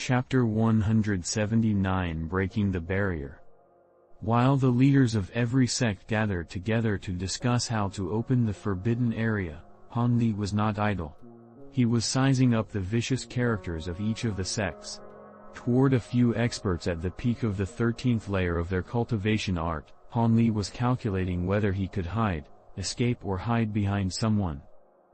Chapter 179 Breaking the Barrier. While the leaders of every sect gathered together to discuss how to open the forbidden area, Han Li was not idle. He was sizing up the vicious characters of each of the sects. Toward a few experts at the peak of the 13th layer of their cultivation art, Han Li was calculating whether he could hide, escape or hide behind someone.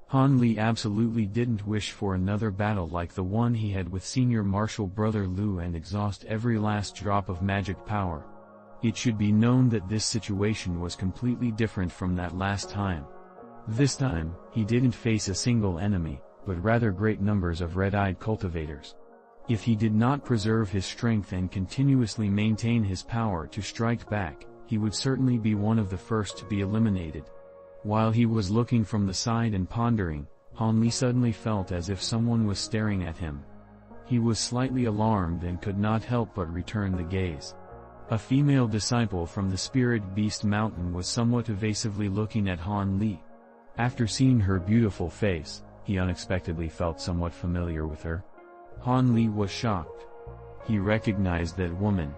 Han Li absolutely didn't wish for another battle like the one he had with senior martial brother Lu and exhaust every last drop of magic power. It should be known that this situation was completely different from that last time. This time, he didn't face a single enemy, but rather great numbers of red-eyed cultivators. If he did not preserve his strength and continuously maintain his power to strike back, he would certainly be one of the first to be eliminated. While he was looking from the side and pondering, Han Li suddenly felt as if someone was staring at him. He was slightly alarmed and could not help but return the gaze. A female disciple from the Spirit Beast Mountain was somewhat evasively looking at Han Li. After seeing her beautiful face, he unexpectedly felt somewhat familiar with her. Han Li was shocked. He recognized that woman.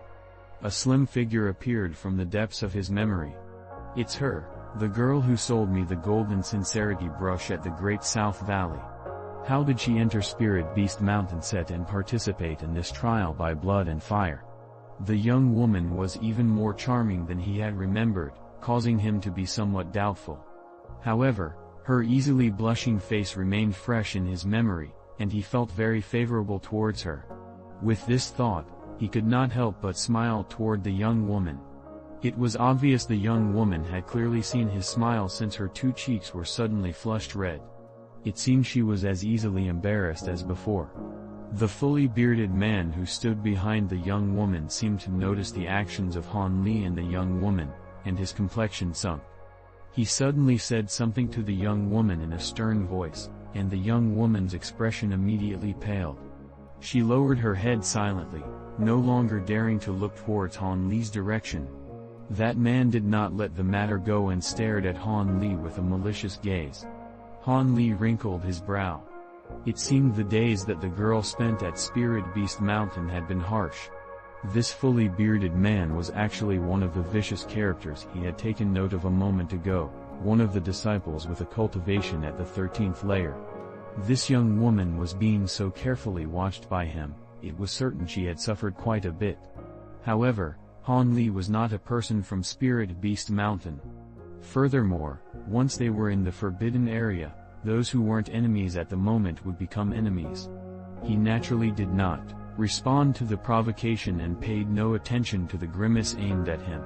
A slim figure appeared from the depths of his memory. It's her. The girl who sold me the golden sincerity brush at the Great South Valley. How did she enter Spirit Beast Mountain set and participate in this trial by blood and fire? The young woman was even more charming than he had remembered, causing him to be somewhat doubtful. However, her easily blushing face remained fresh in his memory, and he felt very favorable towards her. With this thought, he could not help but smile toward the young woman. It was obvious the young woman had clearly seen his smile since her two cheeks were suddenly flushed red. It seemed she was as easily embarrassed as before. The fully bearded man who stood behind the young woman seemed to notice the actions of Han Li and the young woman, and his complexion sunk. He suddenly said something to the young woman in a stern voice, and the young woman's expression immediately paled. She lowered her head silently, no longer daring to look towards Han Li's direction. That man did not let the matter go and stared at Han Li with a malicious gaze. Han Li wrinkled his brow. It seemed the days that the girl spent at Spirit Beast Mountain had been harsh. This fully bearded man was actually one of the vicious characters he had taken note of a moment ago, one of the disciples with a cultivation at the 13th layer. This young woman was being so carefully watched by him, it was certain she had suffered quite a bit. However, Han Li was not a person from Spirit Beast Mountain. Furthermore, once they were in the forbidden area, those who weren't enemies at the moment would become enemies. He naturally did not respond to the provocation and paid no attention to the grimace aimed at him.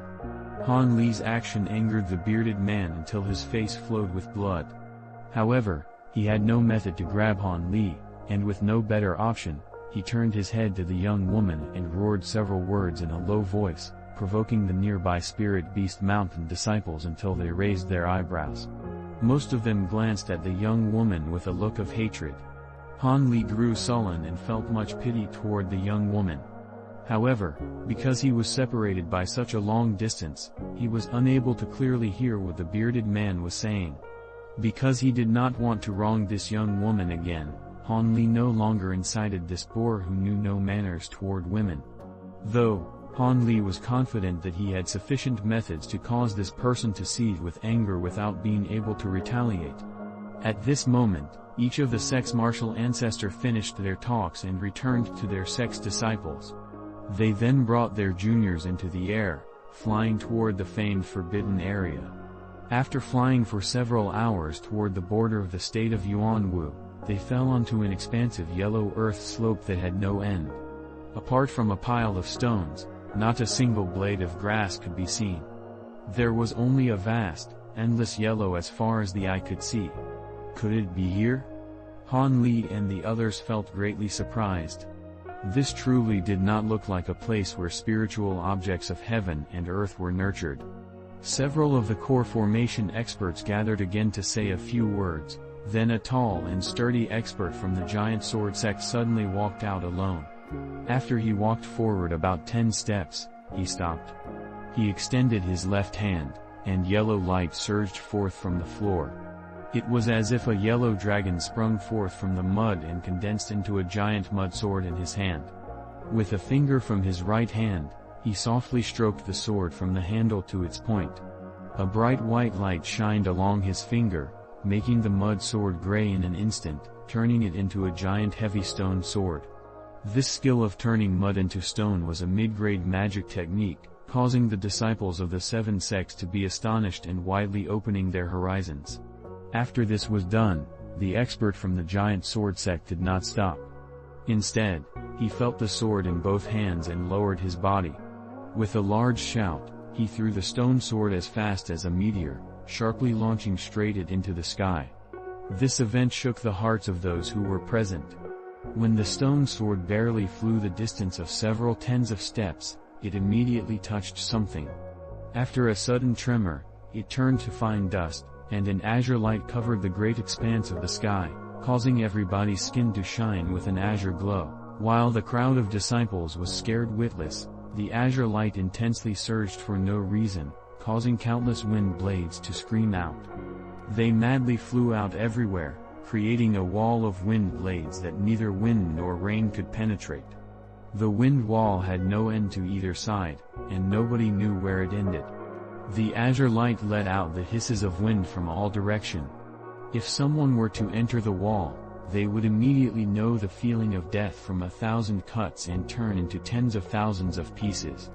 Han Li's action angered the bearded man until his face flowed with blood. However, he had no method to grab Han Li, and with no better option, he turned his head to the young woman and roared several words in a low voice, provoking the nearby Spirit Beast Mountain disciples until they raised their eyebrows. Most of them glanced at the young woman with a look of hatred. Han Li grew sullen and felt much pity toward the young woman. However, because he was separated by such a long distance, he was unable to clearly hear what the bearded man was saying. Because he did not want to wrong this young woman again, Han Li no longer incited this boor who knew no manners toward women. Though, Han Li was confident that he had sufficient methods to cause this person to seethe with anger without being able to retaliate. At this moment, each of the sect's martial ancestor finished their talks and returned to their sect's disciples. They then brought their juniors into the air, flying toward the famed forbidden area. After flying for several hours toward the border of the state of Yuanwu, they fell onto an expansive yellow earth slope that had no end. Apart from a pile of stones, not a single blade of grass could be seen. There was only a vast, endless yellow as far as the eye could see. Could it be here? Han Li and the others felt greatly surprised. This truly did not look like a place where spiritual objects of heaven and earth were nurtured. Several of the core formation experts gathered again to say a few words, then a tall and sturdy expert from the giant sword sect suddenly walked out alone. After he walked forward about 10 steps, he stopped. He extended his left hand, and yellow light surged forth from the floor. It was as if a yellow dragon sprung forth from the mud and condensed into a giant mud sword in his hand. With a finger from his right hand, he softly stroked the sword from the handle to its point. A bright white light shined along his finger, making the mud sword gray in an instant, turning it into a giant heavy stone sword. This skill of turning mud into stone was a mid-grade magic technique, causing the disciples of the seven sects to be astonished and widely opening their horizons. After this was done, the expert from the giant sword sect did not stop. Instead, he felt the sword in both hands and lowered his body. With a large shout, he threw the stone sword as fast as a meteor, sharply launching straight into the sky. This event shook the hearts of those who were present. When the stone sword barely flew the distance of several tens of steps, it immediately touched something. After a sudden tremor, it turned to fine dust, and an azure light covered the great expanse of the sky, causing everybody's skin to shine with an azure glow. While the crowd of disciples was scared witless, the azure light intensely surged for no reason, causing countless wind blades to scream out. They madly flew out everywhere, creating a wall of wind blades that neither wind nor rain could penetrate. The wind wall had no end to either side, and nobody knew where it ended. The azure light let out the hisses of wind from all directions. If someone were to enter the wall, they would immediately know the feeling of death from 1,000 cuts and turn into tens of thousands of pieces.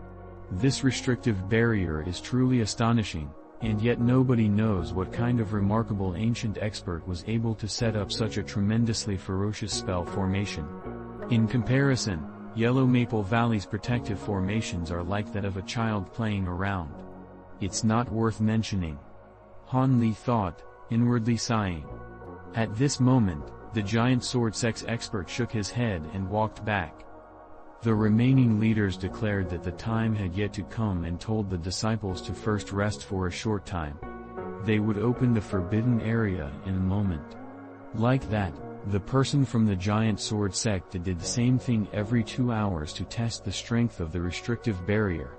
This restrictive barrier is truly astonishing, and yet nobody knows what kind of remarkable ancient expert was able to set up such a tremendously ferocious spell formation. In comparison, Yellow Maple Valley's protective formations are like that of a child playing around. It's not worth mentioning. Han Li thought, inwardly sighing. At this moment, the giant sword sex expert shook his head and walked back. The remaining leaders declared that the time had yet to come and told the disciples to first rest for a short time. They would open the forbidden area in a moment. Like that, the person from the giant sword sect did the same thing every 2 hours to test the strength of the restrictive barrier.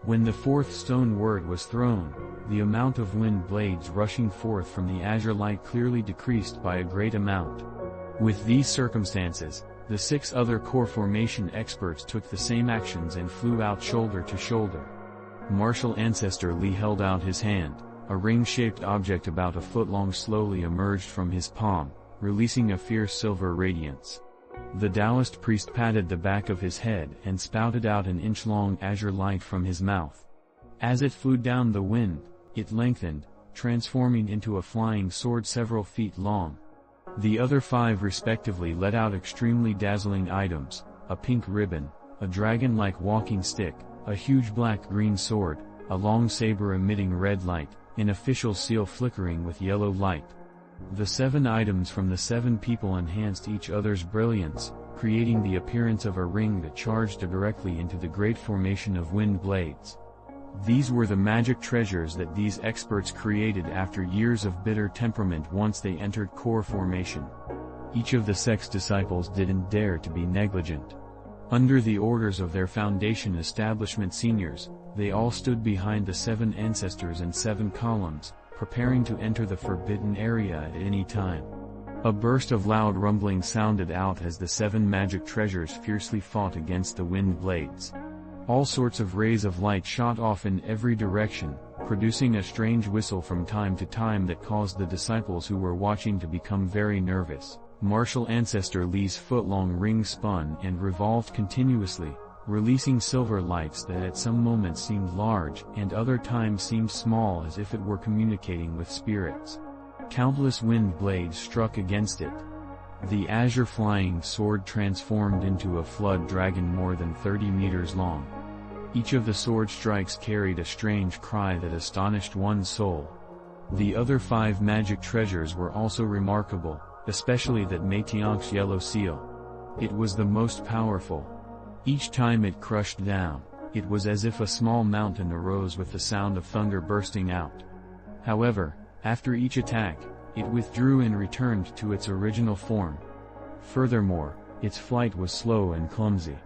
When the fourth stone word was thrown, the amount of wind blades rushing forth from the azure light clearly decreased by a great amount. With these circumstances, the 6 other core formation experts took the same actions and flew out shoulder to shoulder. Martial Ancestor Li held out his hand. A ring-shaped object about a foot long slowly emerged from his palm, releasing a fierce silver radiance. The Taoist priest patted the back of his head and spouted out an inch-long azure light from his mouth. As it flew down the wind, it lengthened, transforming into a flying sword several feet long. The other 5 respectively let out extremely dazzling items: a pink ribbon, a dragon-like walking stick, a huge black-green sword, a long saber emitting red light, an official seal flickering with yellow light. The 7 items from the 7 people enhanced each other's brilliance, creating the appearance of a ring that charged directly into the great formation of wind blades. These were the magic treasures that these experts created after years of bitter temperament once they entered core formation. Each of the sect's disciples didn't dare to be negligent. Under the orders of their foundation establishment seniors, they all stood behind the 7 ancestors and 7 columns, preparing to enter the forbidden area at any time. A burst of loud rumbling sounded out as the 7 magic treasures fiercely fought against the wind blades. All sorts of rays of light shot off in every direction, producing a strange whistle from time to time that caused the disciples who were watching to become very nervous. Martial Ancestor Li's foot-long ring spun and revolved continuously, releasing silver lights that at some moments seemed large and other times seemed small, as if it were communicating with spirits. Countless wind blades struck against it. The azure flying sword transformed into a flood dragon more than 30 meters long. Each of the sword strikes carried a strange cry that astonished one's soul. The other 5 magic treasures were also remarkable, especially that Meitiank's yellow seal. It was the most powerful. Each time it crushed down, it was as if a small mountain arose with the sound of thunder bursting out. However, after each attack, it withdrew and returned to its original form. Furthermore, its flight was slow and clumsy.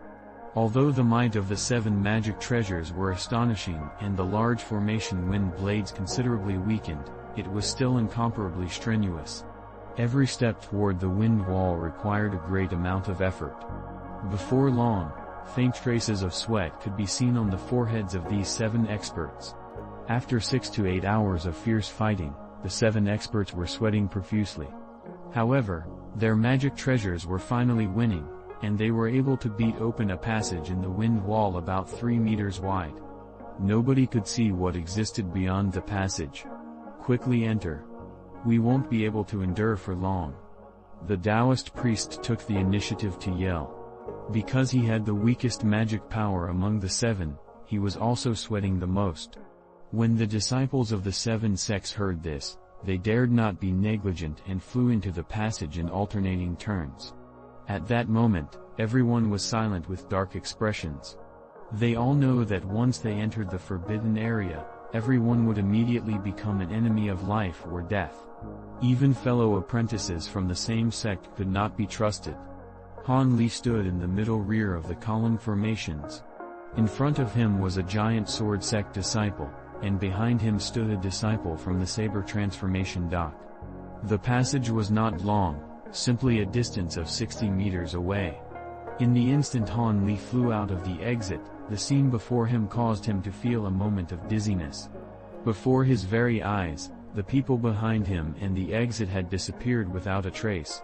Although the might of the 7 magic treasures were astonishing and the large formation wind blades considerably weakened, it was still incomparably strenuous. Every step toward the wind wall required a great amount of effort. Before long, Faint traces of sweat could be seen on the foreheads of these 7 experts. After 6 to 8 hours of fierce fighting, the 7 experts were sweating profusely. However, their magic treasures were finally winning, and they were able to beat open a passage in the wind wall about 3 meters wide. Nobody could see what existed beyond the passage. "Quickly enter. We won't be able to endure for long." The Taoist priest took the initiative to yell. Because he had the weakest magic power among the 7, he was also sweating the most. When the disciples of the 7 sects heard this, they dared not be negligent and flew into the passage in alternating turns. At that moment, everyone was silent with dark expressions. They all know that once they entered the forbidden area, everyone would immediately become an enemy of life or death. Even fellow apprentices from the same sect could not be trusted. Han Li stood in the middle rear of the column formations. In front of him was a giant sword sect disciple, and behind him stood a disciple from the saber transformation dock. The passage was not long, simply a distance of 60 meters away. In the instant Han Li flew out of the exit, the scene before him caused him to feel a moment of dizziness. Before his very eyes, the people behind him and the exit had disappeared without a trace.